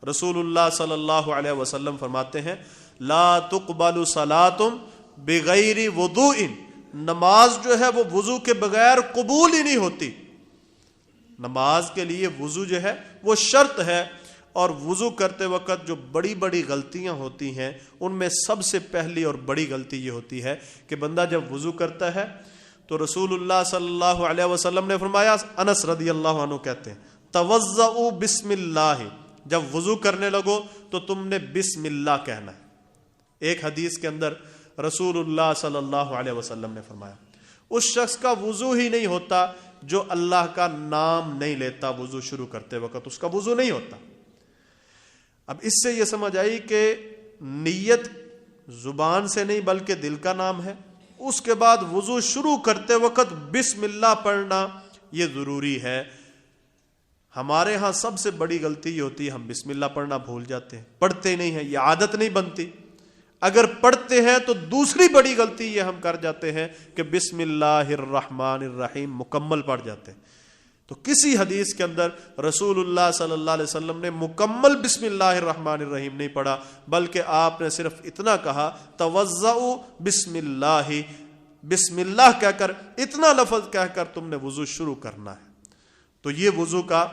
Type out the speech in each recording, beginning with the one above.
رسول اللہ صلی اللہ علیہ وسلم فرماتے ہیں لا تقبل صلاۃ بغیر وضوء، نماز جو ہے وہ وضو کے بغیر قبول ہی نہیں ہوتی. نماز کے لیے وضو جو ہے وہ شرط ہے، اور وضو کرتے وقت جو بڑی بڑی غلطیاں ہوتی ہیں ان میں سب سے پہلی اور بڑی غلطی یہ ہوتی ہے کہ بندہ جب وضو کرتا ہے تو رسول اللہ صلی اللہ علیہ وسلم نے فرمایا، انس رضی اللہ عنہ کہتے ہیں توضؤ بسم اللہ، جب وضو کرنے لگو تو تم نے بسم اللہ کہنا ہے. ایک حدیث کے اندر رسول اللہ صلی اللہ علیہ وسلم نے فرمایا اس شخص کا وضو ہی نہیں ہوتا جو اللہ کا نام نہیں لیتا وضو شروع کرتے وقت، اس کا وضو نہیں ہوتا. اب اس سے یہ سمجھ آئی کہ نیت زبان سے نہیں بلکہ دل کا نام ہے. اس کے بعد وضو شروع کرتے وقت بسم اللہ پڑھنا یہ ضروری ہے. ہمارے ہاں سب سے بڑی غلطی یہ ہوتی ہے ہم بسم اللہ پڑھنا بھول جاتے ہیں، پڑھتے نہیں ہیں، یہ عادت نہیں بنتی. اگر پڑھتے ہیں تو دوسری بڑی غلطی یہ ہم کر جاتے ہیں کہ بسم اللہ الرحمن الرحیم مکمل پڑھ جاتے ہیں. تو کسی حدیث کے اندر رسول اللہ صلی اللہ علیہ وسلم نے مکمل بسم اللہ الرحمن الرحیم نہیں پڑھا، بلکہ آپ نے صرف اتنا کہا توضؤ بسم اللہ، بسم اللہ کہہ کر، اتنا لفظ کہہ کر تم نے وضو شروع کرنا ہے. تو یہ وضو کا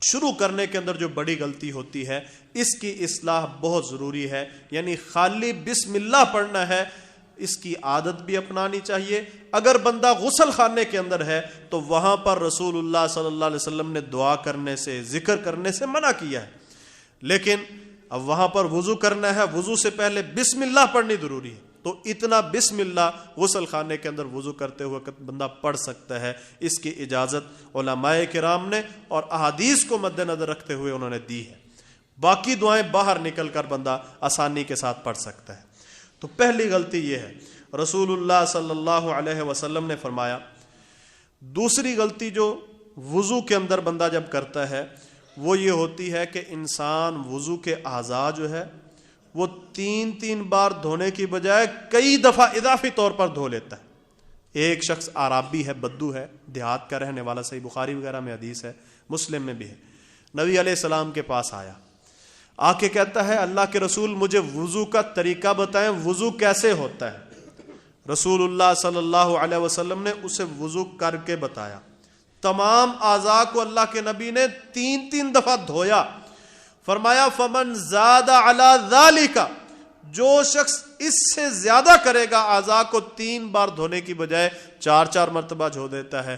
شروع کرنے کے اندر جو بڑی غلطی ہوتی ہے اس کی اصلاح بہت ضروری ہے. یعنی خالی بسم اللہ پڑھنا ہے، اس کی عادت بھی اپنانی چاہیے. اگر بندہ غسل خانے کے اندر ہے تو وہاں پر رسول اللہ صلی اللہ علیہ وسلم نے دعا کرنے سے، ذکر کرنے سے منع کیا ہے، لیکن اب وہاں پر وضو کرنا ہے، وضو سے پہلے بسم اللہ پڑھنی ضروری ہے. تو اتنا بسم اللہ غسل خانے کے اندر وضو کرتے ہوئے بندہ پڑھ سکتا ہے. اس کی اجازت علماء کرام نے اور احادیث کو مد نظر رکھتے ہوئے انہوں نے دی ہے. باقی دعائیں باہر نکل کر بندہ آسانی کے ساتھ پڑھ سکتا ہے. تو پہلی غلطی یہ ہے رسول اللہ صلی اللہ علیہ وسلم نے فرمایا. دوسری غلطی جو وضو کے اندر بندہ جب کرتا ہے وہ یہ ہوتی ہے کہ انسان وضو کے اعضاء جو ہے وہ 3 بار دھونے کی بجائے کئی دفعہ اضافی طور پر دھو لیتا ہے. ایک شخص عرابی ہے، بدو ہے، دیہات کا رہنے والا، صحیح بخاری وغیرہ میں حدیث ہے، مسلم میں بھی ہے، نبی علیہ السلام کے پاس آیا، آ کے کہتا ہے اللہ کے رسول مجھے وضو کا طریقہ بتائیں، وضو کیسے ہوتا ہے. رسول اللہ صلی اللہ علیہ وسلم نے اسے وضو کر کے بتایا. تمام اعضاء کو اللہ کے نبی نے 3 دفعہ دھویا. فرمایا فمن زاد علی ذالک، جو شخص اس سے زیادہ کرے گا اعضاء کو 3 بار دھونے کی بجائے 4 مرتبہ دھو دیتا ہے،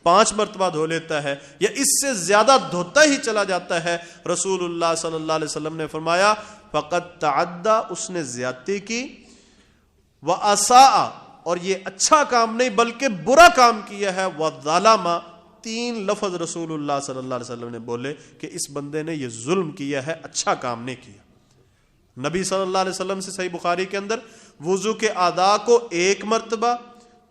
5 مرتبہ دھو لیتا ہے، یا اس سے زیادہ دھوتا ہی چلا جاتا ہے، رسول اللہ صلی اللہ علیہ وسلم نے فرمایا فقد تعدی، اس نے زیادتی کی، واساء، اور یہ اچھا کام نہیں بلکہ برا کام کیا ہے، وظلم، 3 لفظ رسول اللہ صلی اللہ علیہ وسلم نے بولے کہ اس بندے نے یہ ظلم کیا ہے، اچھا کام نہیں کیا. نبی صلی اللہ علیہ وسلم سے صحیح بخاری کے اندر وضو کے اعضاء کو 1 مرتبہ،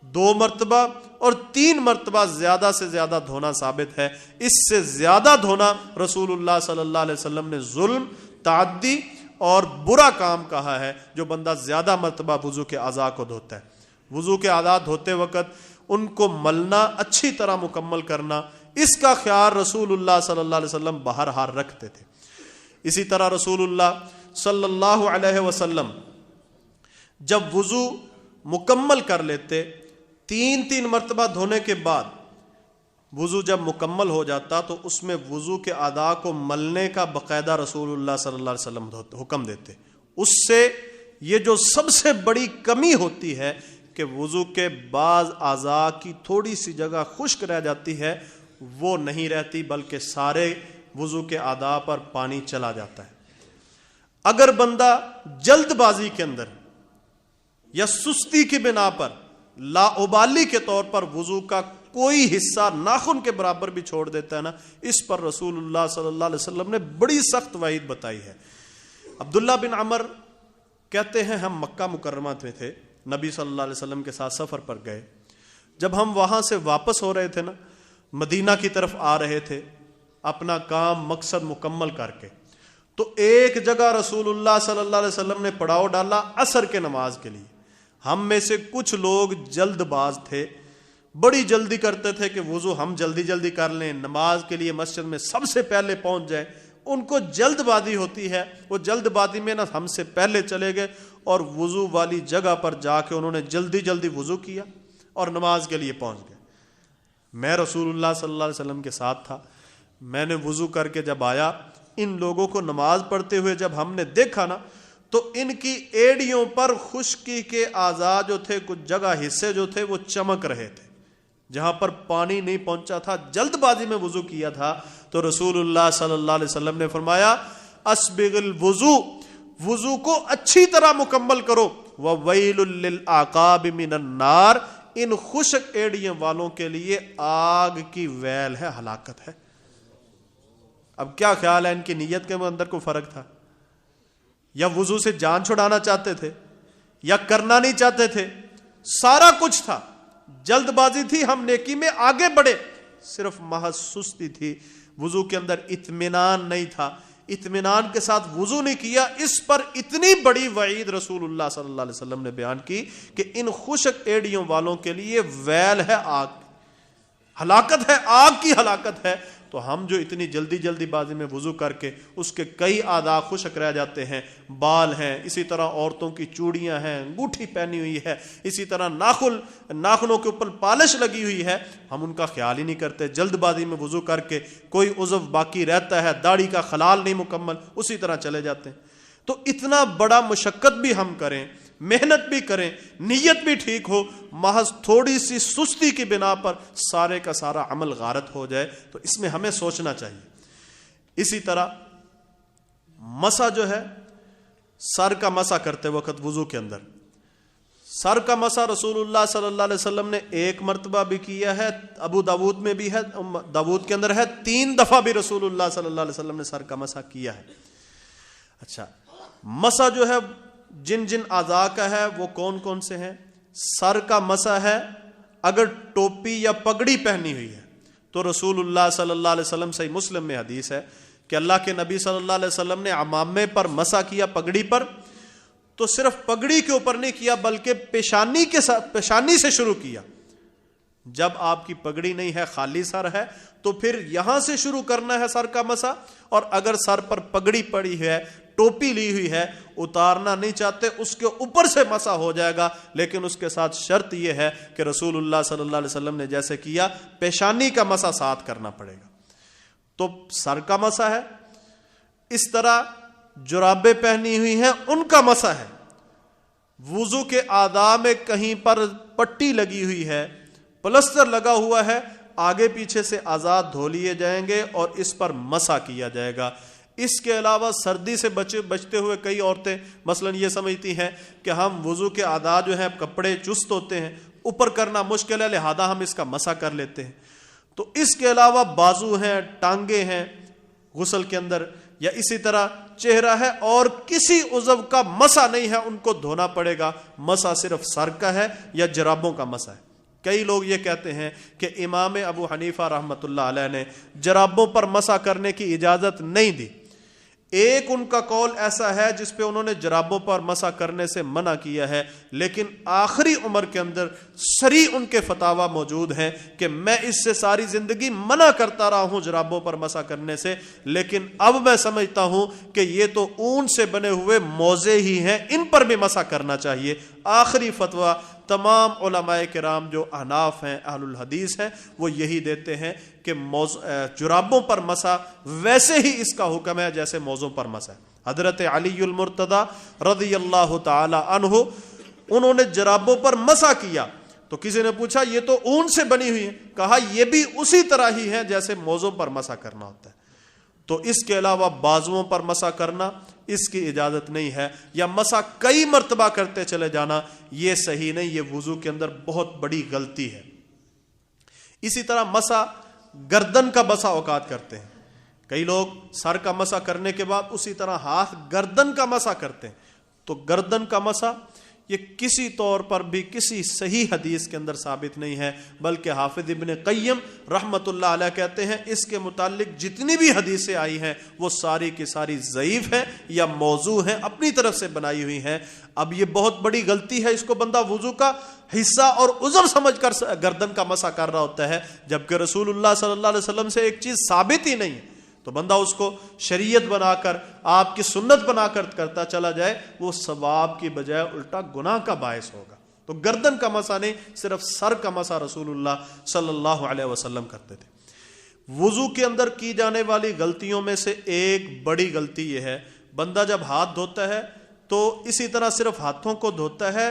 2 مرتبہ اور 3 مرتبہ زیادہ سے زیادہ دھونا ثابت ہے. اس سے زیادہ دھونا رسول اللہ صلی اللہ علیہ وسلم نے ظلم، تعدی اور برا کام کہا ہے. جو بندہ زیادہ مرتبہ وضو کے اعضاء کو دھوتا ہے، وضو کے اعضاء دھوتے وقت ان کو ملنا، اچھی طرح مکمل کرنا، اس کا خیال رسول اللہ صلی اللہ علیہ وسلم بہرحال رکھتے تھے. اسی طرح رسول اللہ صلی اللہ علیہ وسلم جب وضو مکمل کر لیتے، 3 مرتبہ دھونے کے بعد وضو جب مکمل ہو جاتا تو اس میں وضو کے اعضاء کو ملنے کا باقاعدہ رسول اللہ صلی اللہ علیہ وسلم حکم دیتے. اس سے یہ جو سب سے بڑی کمی ہوتی ہے کہ وضو کے بعض اعضاء کی تھوڑی سی جگہ خشک رہ جاتی ہے، وہ نہیں رہتی بلکہ سارے وضو کے اعضاء پر پانی چلا جاتا ہے. اگر بندہ جلد بازی کے اندر یا سستی کی بنا پر لاابالی کے طور پر وضو کا کوئی حصہ ناخن کے برابر بھی چھوڑ دیتا ہے نا، اس پر رسول اللہ صلی اللہ علیہ وسلم نے بڑی سخت وعید بتائی ہے. عبداللہ بن عمر کہتے ہیں ہم مکہ مکرمہ میں تھے، نبی صلی اللہ علیہ وسلم کے ساتھ سفر پر گئے. جب ہم وہاں سے واپس ہو رہے تھے نا، مدینہ کی طرف آ رہے تھے اپنا کام مقصد مکمل کر کے، تو ایک جگہ رسول اللہ صلی اللہ علیہ وسلم نے پڑاؤ ڈالا عصر کے نماز کے لیے. ہم میں سے کچھ لوگ جلد باز تھے، بڑی جلدی کرتے تھے کہ وضو ہم جلدی کر لیں، نماز کے لیے مسجد میں سب سے پہلے پہنچ جائیں. ان کو جلد بازی ہوتی ہے، وہ جلد بازی میں نا ہم سے پہلے چلے گئے اور وضو والی جگہ پر جا کے انہوں نے جلدی جلدی وضو کیا اور نماز کے لیے پہنچ گئے۔ میں رسول اللہ صلی اللہ علیہ وسلم کے ساتھ تھا، میں نے وضو کر کے جب آیا، ان لوگوں کو نماز پڑھتے ہوئے جب ہم نے دیکھا نا تو ان کی ایڑیوں پر خشکی کے اعضاء جو تھے، کچھ جگہ حصے جو تھے وہ چمک رہے تھے، جہاں پر پانی نہیں پہنچا تھا، جلد بازی میں وضو کیا تھا۔ تو رسول اللہ صلی اللہ علیہ وسلم نے فرمایا اسبغ الوضو، وضو کو اچھی طرح مکمل کرو، وویل للعقاب من النار، ان خشک ایڑیوں والوں کے لیے آگ کی ویل ہے، ہلاکت ہے۔ اب کیا خیال ہے ان کی نیت کے اندر کوئی فرق تھا؟ یا وضو سے جان چھڑانا چاہتے تھے یا کرنا نہیں چاہتے تھے؟ سارا کچھ تھا، جلد بازی تھی، ہم نیکی میں آگے بڑھے، صرف محض سستی تھی، وضو کے اندر اطمینان نہیں تھا، اطمینان کے ساتھ وضو نہیں کیا۔ اس پر اتنی بڑی وعید رسول اللہ صلی اللہ علیہ وسلم نے بیان کی کہ ان خشک ایڑیوں والوں کے لیے ویل ہے، آگ، ہلاکت ہے، آگ کی ہلاکت ہے۔ تو ہم جو اتنی جلدی جلدی بازی میں وضو کر کے اس کے کئی اعضاء خشک رہ جاتے ہیں، بال ہیں، اسی طرح عورتوں کی چوڑیاں ہیں، انگوٹھی پہنی ہوئی ہے، اسی طرح ناخنوں کے اوپر پالش لگی ہوئی ہے، ہم ان کا خیال ہی نہیں کرتے، جلد بازی میں وضو کر کے کوئی عضو باقی رہتا ہے، داڑھی کا خلال نہیں مکمل، اسی طرح چلے جاتے ہیں۔ تو اتنا بڑا مشقت بھی ہم کریں، محنت بھی کریں، نیت بھی ٹھیک ہو، محض تھوڑی سی سستی کی بنا پر سارے کا سارا عمل غارت ہو جائے، تو اس میں ہمیں سوچنا چاہیے۔ اسی طرح مسح جو ہے، سر کا مسح کرتے وقت وضو کے اندر، سر کا مسح رسول اللہ صلی اللہ علیہ وسلم نے ایک مرتبہ بھی کیا ہے، ابو داود میں بھی ہے، داود کے اندر ہے، 3 دفعہ بھی رسول اللہ صلی اللہ علیہ وسلم نے سر کا مسح کیا ہے۔ اچھا، مسح جو ہے جن جن اعضاء کا ہے وہ کون کون سے ہیں؟ سر کا مسح ہے اگر ٹوپی یا پگڑی پہنی ہوئی ہے تو رسول اللہ صلی اللہ علیہ وسلم، صحیح مسلم میں حدیث ہے کہ اللہ کے نبی صلی اللہ علیہ وسلم نے عمامے پر مسح کیا، پگڑی پر، تو صرف پگڑی کے اوپر نہیں کیا بلکہ پیشانی سے شروع کیا۔ جب آپ کی پگڑی نہیں ہے، خالی سر ہے، تو پھر یہاں سے شروع کرنا ہے سر کا مسح، اور اگر سر پر پگڑی پڑی ہے، ٹوپی لی ہوئی ہے، اتارنا نہیں چاہتے، اس کے اوپر سے مسح ہو جائے گا، لیکن اس کے ساتھ شرط یہ ہے کہ رسول اللہ صلی اللہ علیہ وسلم نے جیسے کیا، پیشانی کا مسح ساتھ کرنا پڑے گا۔ تو سر کا مسح ہے، اس طرح جرابیں پہنی ہوئی ہیں ان کا مسح ہے، وضو کے اعضاء میں کہیں پر پٹی لگی ہوئی ہے، پلسٹر لگا ہوا ہے، آگے پیچھے سے اعضاء دھو لیے جائیں گے اور اس پر مسح کیا جائے گا۔ اس کے علاوہ سردی سے بچتے ہوئے کئی عورتیں مثلا یہ سمجھتی ہیں کہ ہم وضو کے اعضاء جو ہیں، کپڑے چست ہوتے ہیں، اوپر کرنا مشکل ہے، لہذا ہم اس کا مسح کر لیتے ہیں۔ تو اس کے علاوہ بازو ہیں، ٹانگیں ہیں غسل کے اندر، یا اسی طرح چہرہ ہے، اور کسی عضو کا مسح نہیں ہے، ان کو دھونا پڑے گا۔ مسح صرف سر کا ہے یا جرابوں کا مسح ہے۔ کئی لوگ یہ کہتے ہیں کہ امام ابو حنیفہ رحمۃ اللہ علیہ نے جرابوں پر مسح کرنے کی اجازت نہیں دی۔ ایک ان کا قول ایسا ہے جس پہ انہوں نے جرابوں پر مسح کرنے سے منع کیا ہے، لیکن آخری عمر کے اندر صریح ان کے فتاوی موجود ہیں کہ میں اس سے ساری زندگی منع کرتا رہا ہوں جرابوں پر مسح کرنے سے، لیکن اب میں سمجھتا ہوں کہ یہ تو اون سے بنے ہوئے موزے ہی ہیں، ان پر بھی مسح کرنا چاہیے۔ آخری فتویٰ تمام علماء کرام جو احناف ہیں، اہل الحدیث ہیں، وہ یہی دیتے ہیں کہ جرابوں پر مسح ویسے ہی اس کا حکم ہے جیسے موزوں پر مسح۔ حضرت علی المرتضی رضی اللہ تعالی عنہ، انہوں نے جرابوں پر مسح کیا، تو کسی نے پوچھا یہ تو اون سے بنی ہوئی ہے، کہا یہ بھی اسی طرح ہی ہے جیسے موزوں پر مسح کرنا ہوتا ہے۔ تو اس کے علاوہ بازوؤں پر مسح کرنا اس کی اجازت نہیں ہے، یا مسح کئی مرتبہ کرتے چلے جانا، یہ صحیح نہیں، یہ وضو کے اندر بہت بڑی غلطی ہے۔ اسی طرح مسح گردن کا بسا اوقات کرتے ہیں، کئی لوگ سر کا مسح کرنے کے بعد اسی طرح ہاتھ گردن کا مسح کرتے ہیں، تو گردن کا مسح یہ کسی طور پر بھی کسی صحیح حدیث کے اندر ثابت نہیں ہے، بلکہ حافظ ابن قیم رحمت اللہ علیہ کہتے ہیں اس کے متعلق جتنی بھی حدیثیں آئی ہیں وہ ساری کی ساری ضعیف ہیں یا موضوع ہیں، اپنی طرف سے بنائی ہوئی ہیں۔ اب یہ بہت بڑی غلطی ہے، اس کو بندہ وضو کا حصہ اور عذر سمجھ کر گردن کا مسح کر رہا ہوتا ہے، جبکہ رسول اللہ صلی اللہ علیہ وسلم سے ایک چیز ثابت ہی نہیں ہے۔ تو بندہ اس کو شریعت بنا کر آپ کی سنت بنا کر کرتا چلا جائے، وہ ثواب کی بجائے الٹا گناہ کا باعث ہوگا۔ تو گردن کا مسا نہیں، صرف سر کا مسا رسول اللہ صلی اللہ علیہ وسلم کرتے تھے۔ وضو کے اندر کی جانے والی غلطیوں میں سے ایک بڑی غلطی یہ ہے، بندہ جب ہاتھ دھوتا ہے تو اسی طرح صرف ہاتھوں کو دھوتا ہے،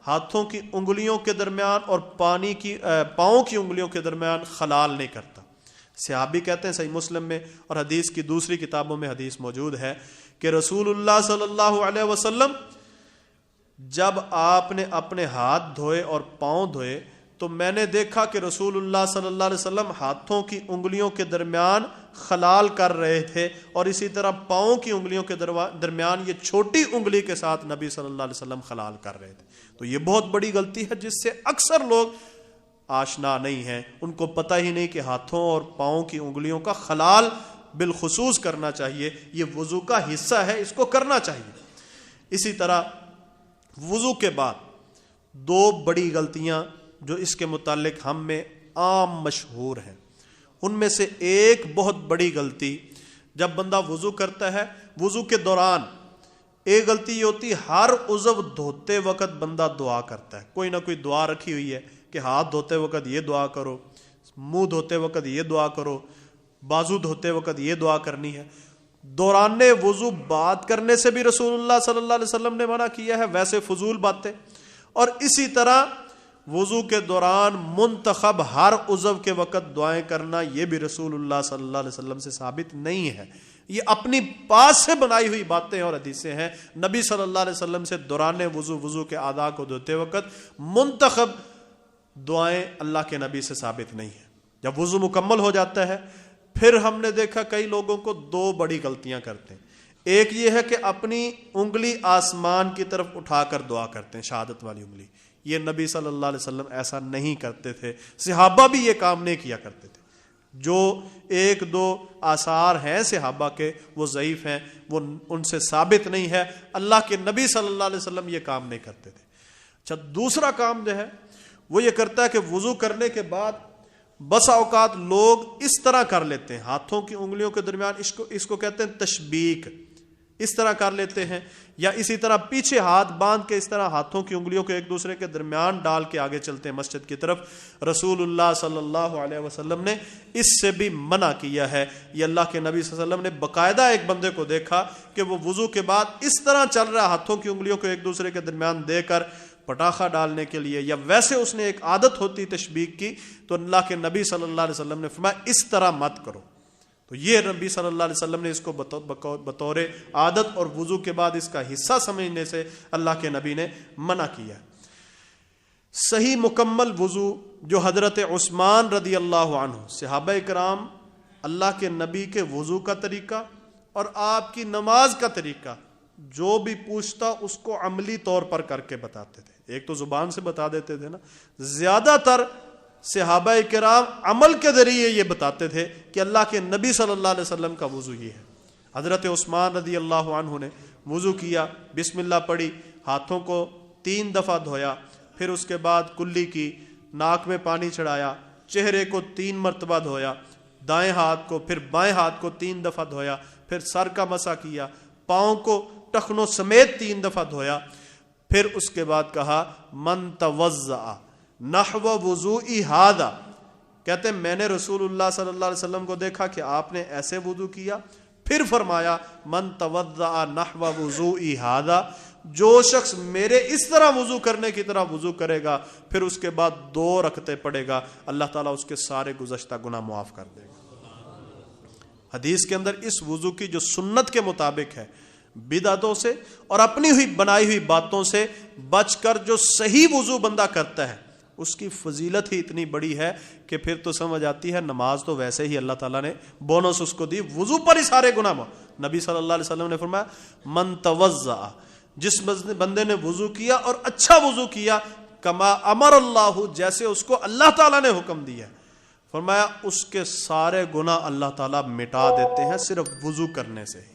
ہاتھوں کی انگلیوں کے درمیان اور پاؤں کی انگلیوں کے درمیان خلال نہیں کرتا۔ صحابی کہتے ہیں، صحیح مسلم میں اور حدیث کی دوسری کتابوں میں حدیث موجود ہے کہ رسول اللہ صلی اللہ علیہ وسلم جب آپ نے اپنے ہاتھ دھوئے اور پاؤں دھوئے تو میں نے دیکھا کہ رسول اللہ صلی اللہ علیہ وسلم ہاتھوں کی انگلیوں کے درمیان خلال کر رہے تھے، اور اسی طرح پاؤں کی انگلیوں کے درمیان یہ چھوٹی انگلی کے ساتھ نبی صلی اللہ علیہ وسلم خلال کر رہے تھے۔ تو یہ بہت بڑی غلطی ہے جس سے اکثر لوگ آشنا نہیں ہیں، ان کو پتہ ہی نہیں کہ ہاتھوں اور پاؤں کی انگلیوں کا خلال بالخصوص کرنا چاہیے، یہ وضو کا حصہ ہے، اس کو کرنا چاہیے۔ اسی طرح وضو کے بعد دو بڑی غلطیاں جو اس کے متعلق ہم میں عام مشہور ہیں، ان میں سے ایک بہت بڑی غلطی، جب بندہ وضو کرتا ہے، وضو کے دوران ایک غلطی یہ ہوتی ہے، ہر عضو دھوتے وقت بندہ دعا کرتا ہے، کوئی نہ کوئی دعا رکھی ہوئی ہے کہ ہاتھ دھوتے وقت یہ دعا کرو، منہ دھوتے وقت یہ دعا کرو، بازو دھوتے وقت یہ دعا کرنی ہے۔ دوران وضو بات کرنے سے بھی رسول اللہ صلی اللہ علیہ وسلم نے منع کیا ہے، ویسے فضول باتیں، اور اسی طرح وضو کے دوران منتخب ہر عضو کے وقت دعائیں کرنا، یہ بھی رسول اللہ صلی اللہ علیہ وسلم سے ثابت نہیں ہے، یہ اپنی پاس سے بنائی ہوئی باتیں اور حدیثیں ہیں۔ نبی صلی اللہ علیہ وسلم سے دوران وضو کے اعضاء کو دھوتے وقت منتخب دعائیں اللہ کے نبی سے ثابت نہیں ہیں۔ جب وضو مکمل ہو جاتا ہے پھر ہم نے دیکھا کئی لوگوں کو دو بڑی غلطیاں کرتے ہیں۔ ایک یہ ہے کہ اپنی انگلی آسمان کی طرف اٹھا کر دعا کرتے ہیں، شہادت والی انگلی، یہ نبی صلی اللہ علیہ وسلم ایسا نہیں کرتے تھے، صحابہ بھی یہ کام نہیں کیا کرتے تھے۔ جو ایک دو آثار ہیں صحابہ کے وہ ضعیف ہیں، وہ ان سے ثابت نہیں ہے، اللہ کے نبی صلی اللہ علیہ وسلم یہ کام نہیں کرتے تھے۔ اچھا، دوسرا کام جو ہے وہ یہ کرتا ہے کہ وضو کرنے کے بعد بسا اوقات لوگ اس طرح کر لیتے ہیں، ہاتھوں کی انگلیوں کے درمیان اس کو کہتے ہیں تشبیک، اس طرح کر لیتے ہیں، یا اسی طرح پیچھے ہاتھ باندھ کے اس طرح ہاتھوں کی انگلیوں کو ایک دوسرے کے درمیان ڈال کے آگے چلتے ہیں مسجد کی طرف۔ رسول اللہ صلی اللہ علیہ وسلم نے اس سے بھی منع کیا ہے۔ یہ اللہ کے نبی صلی اللہ علیہ وسلم نے باقاعدہ ایک بندے کو دیکھا کہ وہ وضو کے بعد اس طرح چل رہا، ہاتھوں کی انگلیوں کو ایک دوسرے کے درمیان دے کر پٹاخہ ڈالنے کے لیے، یا ویسے اس نے ایک عادت ہوتی تشبیک کی، تو اللہ کے نبی صلی اللہ علیہ وسلم نے فرمایا اس طرح مت کرو۔ تو یہ نبی صلی اللہ علیہ وسلم نے اس کو بطور عادت اور وضو کے بعد اس کا حصہ سمجھنے سے اللہ کے نبی نے منع کیا۔ صحیح مکمل وضو جو حضرت عثمان رضی اللہ عنہ، صحابہ کرام اللہ کے نبی کے وضو کا طریقہ اور آپ کی نماز کا طریقہ جو بھی پوچھتا اس کو عملی طور پر کر کے بتاتے تھے۔ ایک تو زبان سے بتا دیتے تھے نا، زیادہ تر صحابہ کرام عمل کے ذریعے یہ بتاتے تھے کہ اللہ کے نبی صلی اللہ علیہ وسلم کا وضو یہ ہے۔ حضرت عثمان رضی اللہ عنہ نے وضو کیا، بسم اللہ پڑھی، ہاتھوں کو 3 دفعہ دھویا، پھر اس کے بعد کلی کی، ناک میں پانی چڑھایا، چہرے کو 3 مرتبہ دھویا، دائیں ہاتھ کو پھر بائیں ہاتھ کو 3 دفعہ دھویا، پھر سر کا مسح کیا، پاؤں کو ٹخنوں سمیت 3 دفعہ دھویا، پھر اس کے بعد کہا من توضأ نحو وضوئی ھذا، کہتے ہیں میں نے رسول اللہ صلی اللہ علیہ وسلم کو دیکھا کہ آپ نے ایسے وضو کیا، پھر فرمایا من توضأ نحو وضوئی ھذا، جو شخص میرے اس طرح وضو کرنے کی طرح وضو کرے گا پھر اس کے بعد 2 رکعتیں پڑھے گا، اللہ تعالیٰ اس کے سارے گزشتہ گناہ معاف کر دے گا۔ حدیث کے اندر اس وضو کی جو سنت کے مطابق ہے، بدعتوں سے اور اپنی ہوئی بنائی ہوئی باتوں سے بچ کر جو صحیح وضو بندہ کرتا ہے، اس کی فضیلت ہی اتنی بڑی ہے کہ پھر تو سمجھ آتی ہے نماز تو ویسے ہی اللہ تعالیٰ نے بونس اس کو دی، وضو پر ہی سارے گناہ معاف۔ نبی صلی اللہ علیہ وسلم نے فرمایا من توضأ، جس بندے نے وضو کیا اور اچھا وضو کیا، کما امر اللہ، جیسے اس کو اللہ تعالیٰ نے حکم دیا، فرمایا اس کے سارے گناہ اللہ تعالیٰ مٹا دیتے ہیں صرف وضو کرنے سے ہی۔